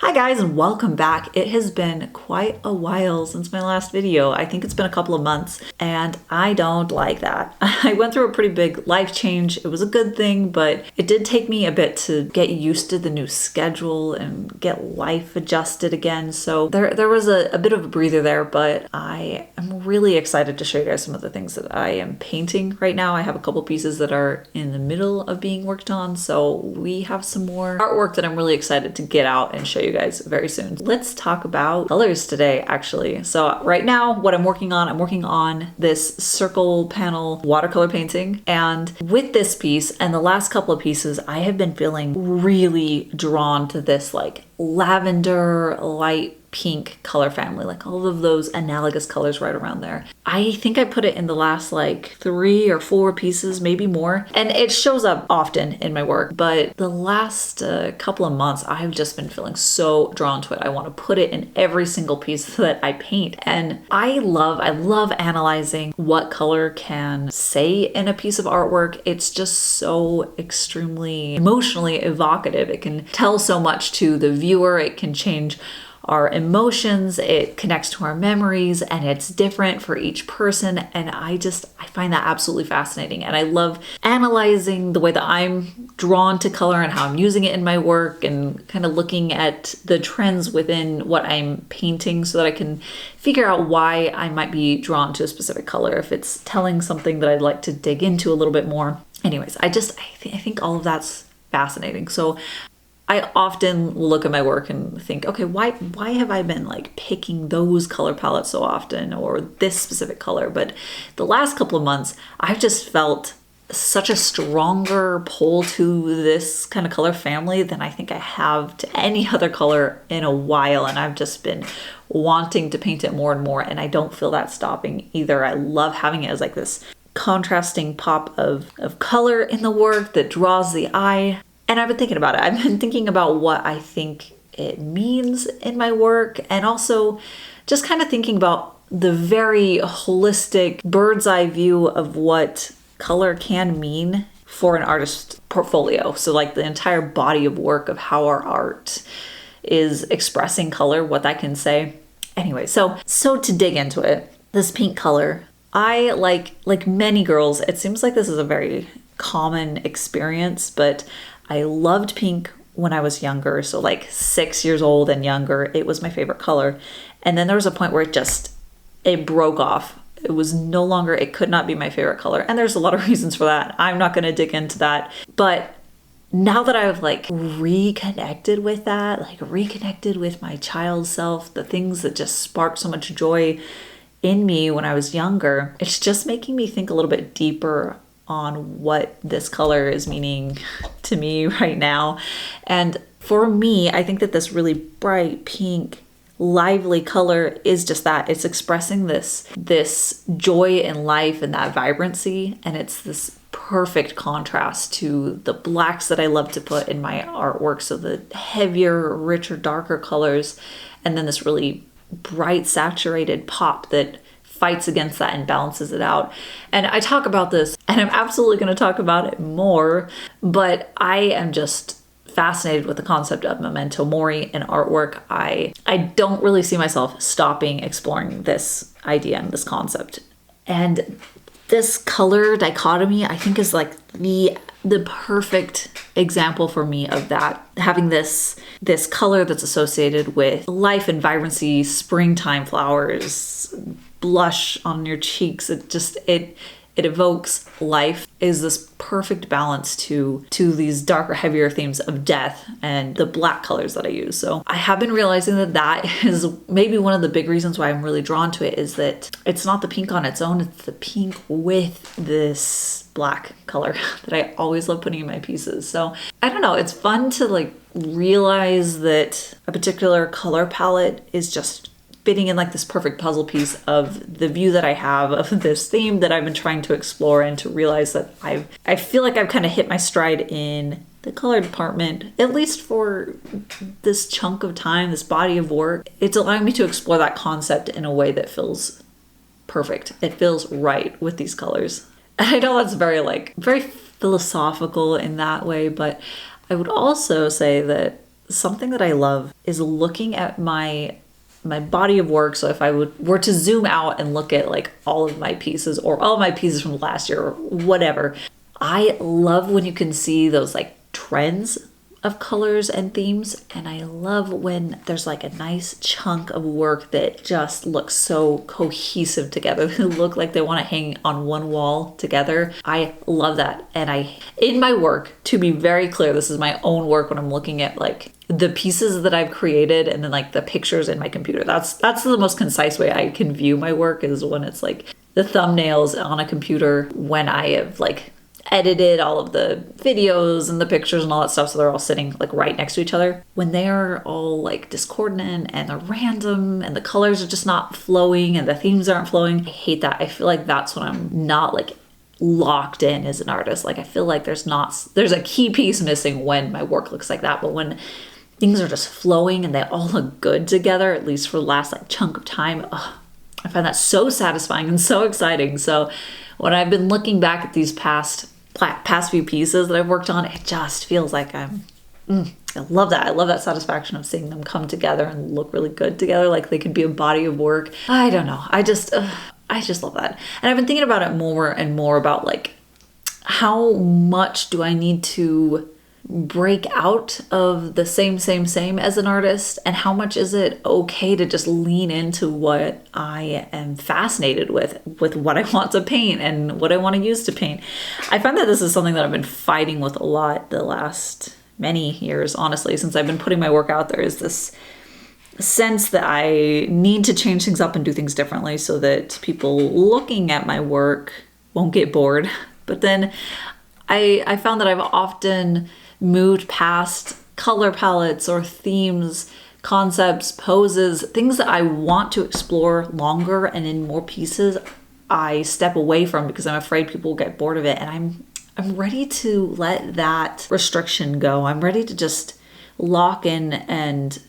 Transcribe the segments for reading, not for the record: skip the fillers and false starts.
Hi guys, and welcome back. It has been quite a while since my last video. I think it's been a couple of months and I don't like that. I went through a pretty big life change. It was a good thing, but it did take me a bit to get used to the new schedule and get life adjusted again. So there was a bit of a breather there, but I am really excited to show you guys some of the things that I am painting right now. I have a couple pieces that are in the middle of being worked on, so we have some more artwork that I'm really excited to get out and show you guys very soon. Let's talk about colors today, actually. So right now, what I'm working on this circle panel watercolor painting. And with this piece and the last couple of pieces, I have been feeling really drawn to this like lavender, light pink color family, like all of those analogous colors right around there. I think I put it in the last like 3 or 4 pieces, maybe more. And it shows up often in my work, but the last couple of months, I've just been feeling so drawn to it. I want to put it in every single piece that I paint. And I love analyzing what color can say in a piece of artwork. It's just so extremely emotionally evocative. It can tell so much to the viewer. It can change our emotions, it connects to our memories, and it's different for each person. And I find that absolutely fascinating. And I love analyzing the way that I'm drawn to color and how I'm using it in my work, and kind of looking at the trends within what I'm painting so that I can figure out why I might be drawn to a specific color, if it's telling something that I'd like to dig into a little bit more. Anyways, I think all of that's fascinating. So I often will look at my work and think, okay, why have I been like picking those color palettes so often, or this specific color? But the last couple of months, I've just felt such a stronger pull to this kind of color family than I think I have to any other color in a while. And I've just been wanting to paint it more and more. And I don't feel that stopping either. I love having it as like this contrasting pop of color in the work that draws the eye. And I've been thinking about it. I've been thinking about what I think it means in my work, and also just kind of thinking about the very holistic bird's eye view of what color can mean for an artist's portfolio. So like the entire body of work of how our art is expressing color, what that can say. Anyway, so to dig into it, this pink color, I like many girls, it seems like this is a very common experience, but I loved pink when I was younger. So like 6 years old and younger, it was my favorite color. And then there was a point where it broke off. It was no longer, it could not be my favorite color. And there's a lot of reasons for that. I'm not going to dig into that. But now that I've like reconnected with that, like reconnected with my child self, the things that just sparked so much joy in me when I was younger, it's just making me think a little bit deeper on what this color is meaning to me right now. And for me, I think that this really bright pink, lively color is just that. It's expressing this joy in life and that vibrancy, and it's this perfect contrast to the blacks that I love to put in my artwork. So the heavier, richer, darker colors, and then this really bright, saturated pop that fights against that and balances it out. And I talk about this, and I'm absolutely going to talk about it more, but I am just fascinated with the concept of memento mori in artwork. I don't really see myself stopping exploring this idea and this concept. And this color dichotomy, I think, is like the perfect example for me of that. Having this color that's associated with life and vibrancy, springtime flowers, blush on your cheeks. It evokes life, is this perfect balance to these darker, heavier themes of death and the black colors that I use. So I have been realizing that is maybe one of the big reasons why I'm really drawn to it, is that it's not the pink on its own, it's the pink with this black color that I always love putting in my pieces. So I don't know, it's fun to like realize that a particular color palette is just fitting in like this perfect puzzle piece of the view that I have of this theme that I've been trying to explore, and to realize that I feel like I've kind of hit my stride in the color department, at least for this chunk of time, this body of work. It's allowing me to explore that concept in a way that feels perfect. It feels right with these colors. And I know that's very philosophical in that way, but I would also say that something that I love is looking at my body of work. So if I were to zoom out and look at like all of my pieces or all of my pieces from last year or whatever, I love when you can see those like trends of colors and themes. And I love when there's like a nice chunk of work that just looks so cohesive together. They look like they want to hang on one wall together. I love that. And in my work, to be very clear, this is my own work when I'm looking at like the pieces that I've created and then like the pictures in my computer. That's the most concise way I can view my work, is when it's like the thumbnails on a computer, when I have like edited all of the videos and the pictures and all that stuff, so they're all sitting like right next to each other. When they're all like discordant and they're random and the colors are just not flowing and the themes aren't flowing, I hate that. I feel like that's when I'm not like locked in as an artist. Like I feel like there's a key piece missing when my work looks like that. But when things are just flowing and they all look good together, at least for the last like chunk of time, I find that so satisfying and so exciting. So when I've been looking back at these past few pieces that I've worked on, it just feels like I love that. I love that satisfaction of seeing them come together and look really good together, like they could be a body of work. I don't know. I just love that. And I've been thinking about it more and more about like, how much do I need to break out of the same as an artist, and how much is it okay to just lean into what I am fascinated with what I want to paint and what I want to use to paint. I find that this is something that I've been fighting with a lot the last many years, honestly, since I've been putting my work out there, is this sense that I need to change things up and do things differently so that people looking at my work won't get bored. But then I found that I've often moved past color palettes or themes, concepts, poses, things that I want to explore longer and in more pieces, I step away from because I'm afraid people will get bored of it. And I'm ready to let that restriction go. I'm ready to just lock in and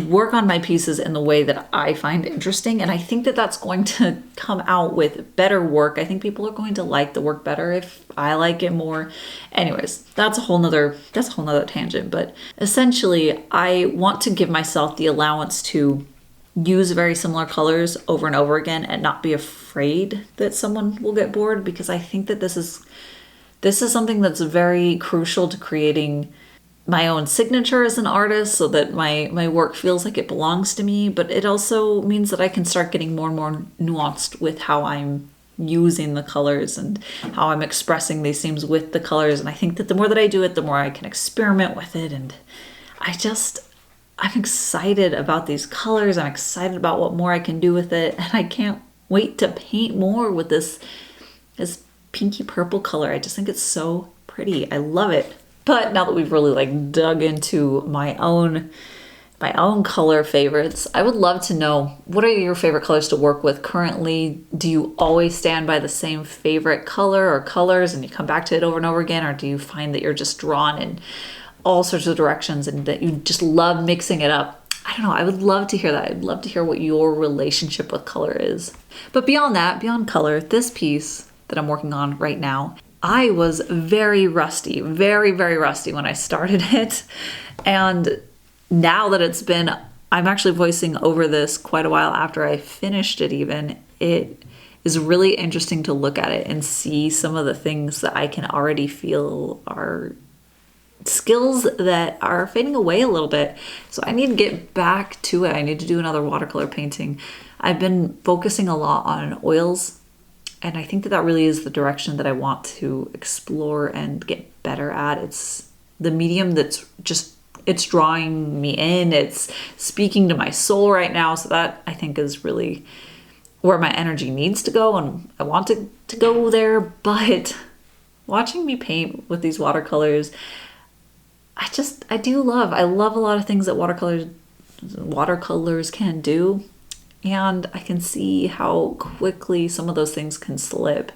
work on my pieces in the way that I find interesting. And I think that that's going to come out with better work. I think people are going to like the work better if I like it more. Anyways, that's a whole nother tangent. But essentially, I want to give myself the allowance to use very similar colors over and over again and not be afraid that someone will get bored, because I think that this is something that's very crucial to creating my own signature as an artist, so that my work feels like it belongs to me. But it also means that I can start getting more and more nuanced with how I'm using the colors and how I'm expressing these themes with the colors. And I think that the more that I do it, the more I can experiment with it. And I'm excited about these colors. I'm excited about what more I can do with it. And I can't wait to paint more with this pinky purple color. I just think it's so pretty. I love it. But now that we've really like dug into my own color favorites, I would love to know, what are your favorite colors to work with currently? Do you always stand by the same favorite color or colors and you come back to it over and over again? Or do you find that you're just drawn in all sorts of directions and that you just love mixing it up? I don't know. I would love to hear that. I'd love to hear what your relationship with color is. But beyond that, beyond color, this piece that I'm working on right now, I was very rusty, very, very rusty when I started it. And now that I'm actually voicing over this quite a while after I finished it even, it is really interesting to look at it and see some of the things that I can already feel are skills that are fading away a little bit. So I need to get back to it. I need to do another watercolor painting. I've been focusing a lot on oils, and I think that really is the direction that I want to explore and get better at. It's the medium that's just, it's drawing me in. It's speaking to my soul right now. So that I think is really where my energy needs to go. And I want to go there. But watching me paint with these watercolors, I love a lot of things that watercolors can do. And I can see how quickly some of those things can slip.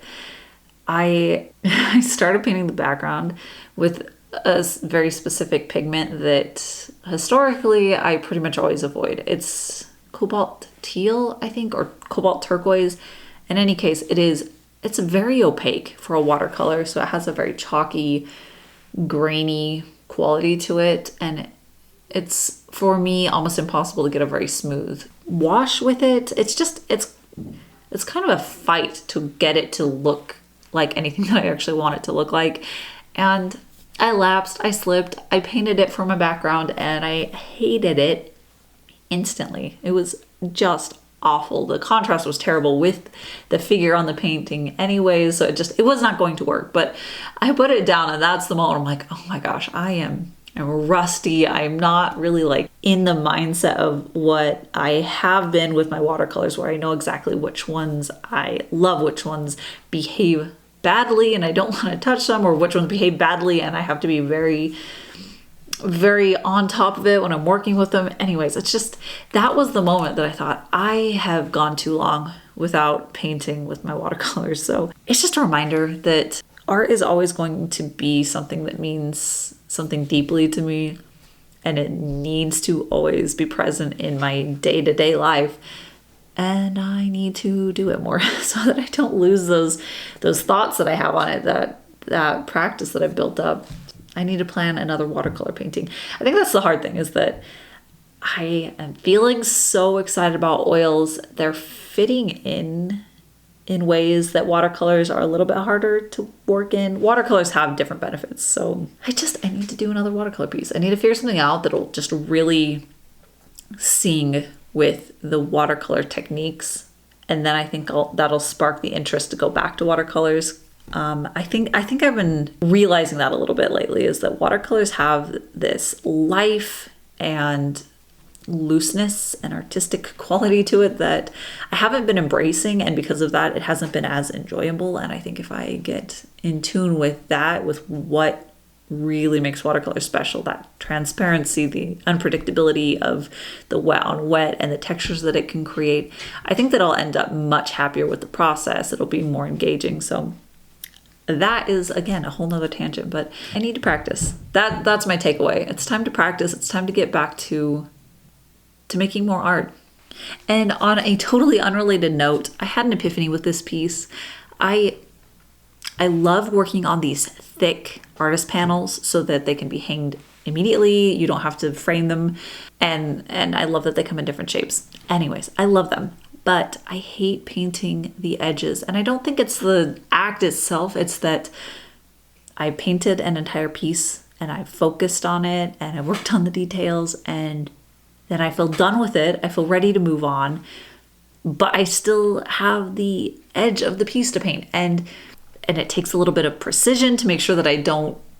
I started painting the background with a very specific pigment that historically I pretty much always avoid. It's cobalt teal, I think, or cobalt turquoise. In any case, it's very opaque for a watercolor, so it has a very chalky, grainy quality to it. And it's for me almost impossible to get a very smooth wash with it. It's kind of a fight to get it to look like anything that I actually want it to look like. And I lapsed, I slipped, I painted it for my background, and I hated it instantly. It was just awful. The contrast was terrible with the figure on the painting anyways, so it was not going to work. But I put it down, and that's the moment I'm like, oh my gosh, I'm rusty. I'm not really like in the mindset of what I have been with my watercolors, where I know exactly which ones I love, which ones behave badly and I don't want to touch them, or which ones behave badly and I have to be very, very on top of it when I'm working with them. Anyways, that was the moment that I thought, I have gone too long without painting with my watercolors. So it's just a reminder that art is always going to be something that means something deeply to me, and it needs to always be present in my day-to-day life. And I need to do it more so that I don't lose those thoughts that I have on it, that practice that I've built up. I need to plan another watercolor painting. I think that's the hard thing, is that I am feeling so excited about oils. They're fitting in ways that watercolors are a little bit harder to work in. Watercolors have different benefits. So I need to do another watercolor piece. I need to figure something out that'll just really sing with the watercolor techniques, and then I think that'll spark the interest to go back to watercolors. I think I've been realizing that a little bit lately, is that watercolors have this life and looseness and artistic quality to it that I haven't been embracing, and because of that, it hasn't been as enjoyable. And I think if I get in tune with that, with what really makes watercolor special, that transparency, the unpredictability of the wet on wet and the textures that it can create, I think that I'll end up much happier with the process. It'll be more engaging. So that is, again, a whole nother tangent, but I need to practice. That's my takeaway. It's time to practice. It's time to get back to making more art. And on a totally unrelated note, I had an epiphany with this piece. I love working on these thick artist panels so that they can be hanged immediately. You don't have to frame them. And I love that they come in different shapes. Anyways, I love them, but I hate painting the edges. And I don't think it's the act itself. It's that I painted an entire piece and I focused on it and I worked on the details, and then I feel done with it. I feel ready to move on, but I still have the edge of the piece to paint. And it takes a little bit of precision to make sure that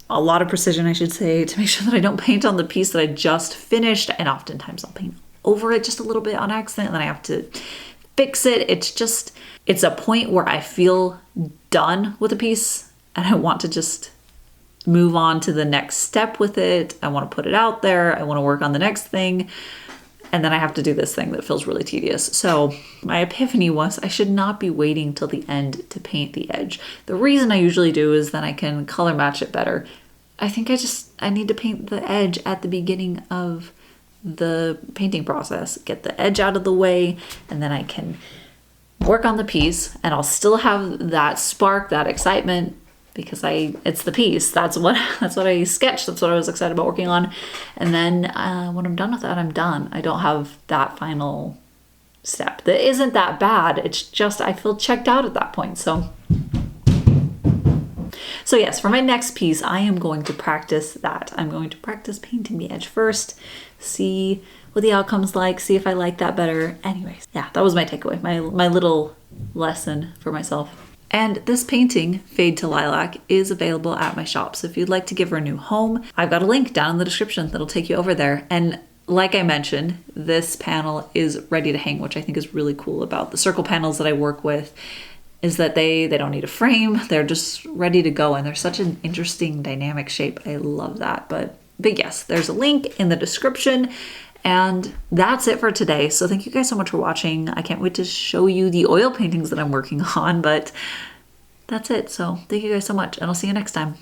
a lot of precision, I should say, to make sure that I don't paint on the piece that I just finished. And oftentimes I'll paint over it just a little bit on accident, and then I have to fix it. It's a point where I feel done with a piece and I want to just move on to the next step with it. I want to put it out there. I want to work on the next thing. And then I have to do this thing that feels really tedious. So my epiphany was I should not be waiting till the end to paint the edge. The reason I usually do is then I can color match it better. I think I need to paint the edge at the beginning of the painting process, get the edge out of the way, and then I can work on the piece, and I'll still have that spark, that excitement, because it's the piece. That's what I sketched. That's what I was excited about working on. And then when I'm done with that, I'm done. I don't have that final step. That isn't that bad. It's just I feel checked out at that point. So yes, for my next piece, I am going to practice that. I'm going to practice painting the edge first, see what the outcome's like, see if I like that better. Anyways, yeah, that was my takeaway, my little lesson for myself. And this painting, Fade to Lilac, is available at my shop. So if you'd like to give her a new home, I've got a link down in the description that'll take you over there. And like I mentioned, this panel is ready to hang, which I think is really cool about the circle panels that I work with, is that they don't need a frame. They're just ready to go. And they're such an interesting dynamic shape. I love that. But yes, there's a link in the description. And that's it for today. So thank you guys so much for watching. I can't wait to show you the oil paintings that I'm working on, but that's it. So thank you guys so much, and I'll see you next time.